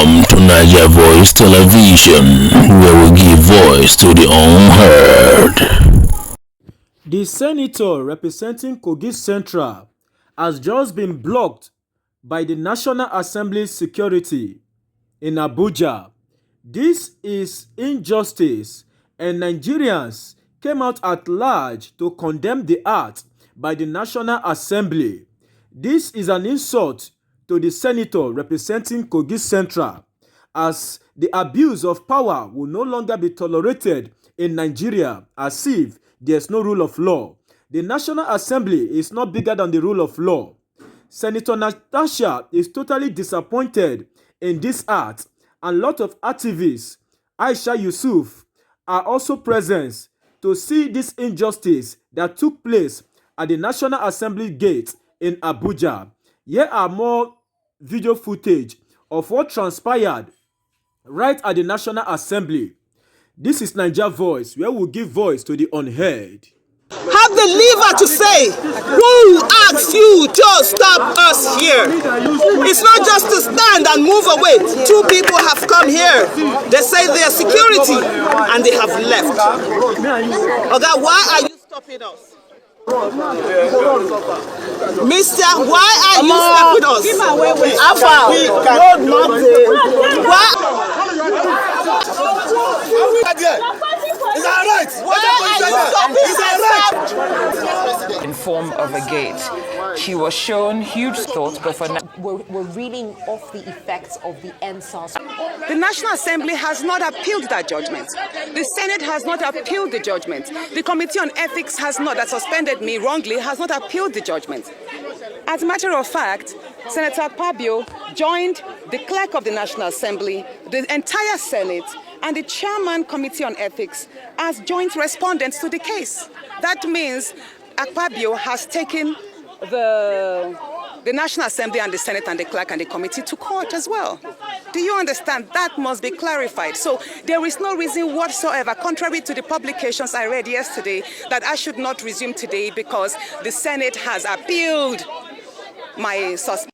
Welcome to Niger Voice Television, where we give voice to the unheard. The senator representing Kogi Central has just been blocked by the National Assembly Security in Abuja. This is injustice, and Nigerians came out at large to condemn the act by the National Assembly. This is an insult to the senator representing Kogi Central, as the abuse of power will no longer be tolerated in Nigeria as if there's no rule of law. The National Assembly is not bigger than the rule of law. Senator Natasha is totally disappointed in this act, and a lot of activists, Aisha Yusuf, are also present to see this injustice that took place at the National Assembly gate in Abuja. Here are more video footage of what transpired right at the National Assembly. This is Niger Voice, where we give voice to the unheard. Have the liver to say, who asked you to stop us here? It's not just to stand and move away. Two people have come here. They say they are security and they have left. Okay, why are you stopping us? Mister, why are you stopping us? Alpha, Is that right? In form of a gate. She was shown huge thoughts, but for now we're reading off the effects of the NSAS. The National Assembly has not appealed that judgment. The Senate has not appealed the judgment. The Committee on Ethics has not, that suspended me wrongly, has not appealed the judgment. As a matter of fact, Senator Akpabio joined the clerk of the National Assembly, the entire Senate, and the chairman Committee on Ethics as joint respondents to the case. That means Akpabio has taken the National Assembly and the Senate and the clerk and the committee to court as well. Do you understand? That must be clarified. So there is no reason whatsoever, contrary to the publications I read yesterday, that I should not resume today because the Senate has appealed my suspension.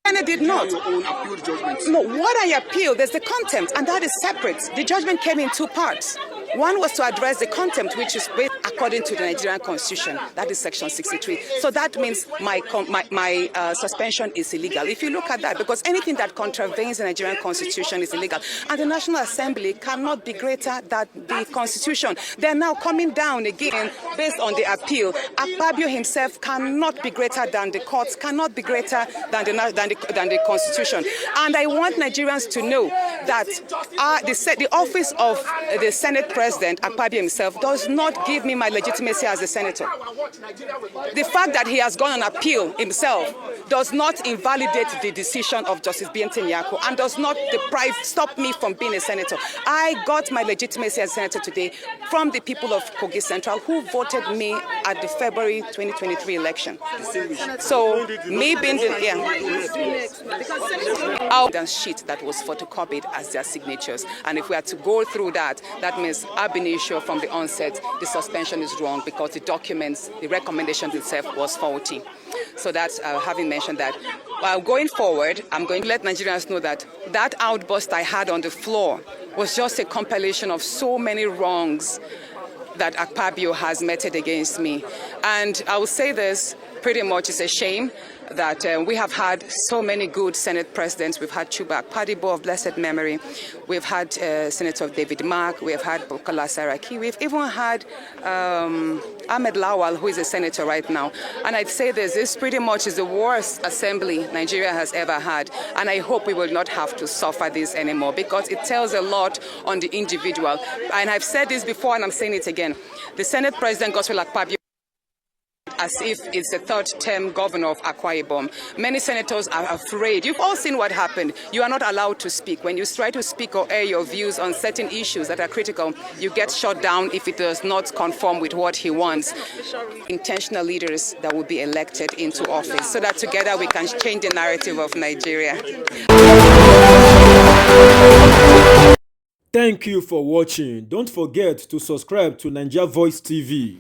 Senate did not. No, what I appeal, there's the contempt, and that is separate. The judgment came in two parts. One was to address the contempt, which is based according to the Nigerian Constitution. That is Section 63. So that means my suspension is illegal. If you look at that, because anything that contravenes the Nigerian Constitution is illegal. And the National Assembly cannot be greater than the Constitution. They're now coming down again based on the appeal. Akpabio himself cannot be greater than the courts, cannot be greater than the Constitution. And I want Nigerians to know that the office of the Senate President, Akpabio himself, does not give me my legitimacy as a senator. The fact that he has gone on appeal himself does not invalidate the decision of Justice Biente Nyako and does not stop me from being a senator. I got my legitimacy as a senator today from the people of Kogi Central who voted me at the February 2023 election. So, me being the sheet that was photocopied as their signatures, and if we had to go through that, that means ab initio from the onset, the suspension is wrong because the documents, the recommendation itself was faulty. So that's having mentioned that. Going forward, I'm going to let Nigerians know that that outburst I had on the floor was just a compilation of so many wrongs that Akpabio has meted against me. And I will say this, pretty much it's a shame that we have had so many good Senate presidents. We've had Chuba Akpadibo of blessed memory. We've had Senator David Mark. We've had Bukola Saraki. We've even had Ahmed Lawal, who is a senator right now. And I'd say this pretty much is the worst assembly Nigeria has ever had. And I hope we will not have to suffer this anymore because it tells a lot on the individual. And I've said this before and I'm saying it again. The Senate President, Godswill Akpabio, as if it's the third-term governor of Akwa Ibom. Many senators are afraid. You've all seen what happened. You are not allowed to speak. When you try to speak or air your views on certain issues that are critical, you get shut down if it does not conform with what he wants. Intentional leaders that will be elected into office so that together we can change the narrative of Nigeria. Thank you for watching. Don't forget to subscribe to Niger Voice TV.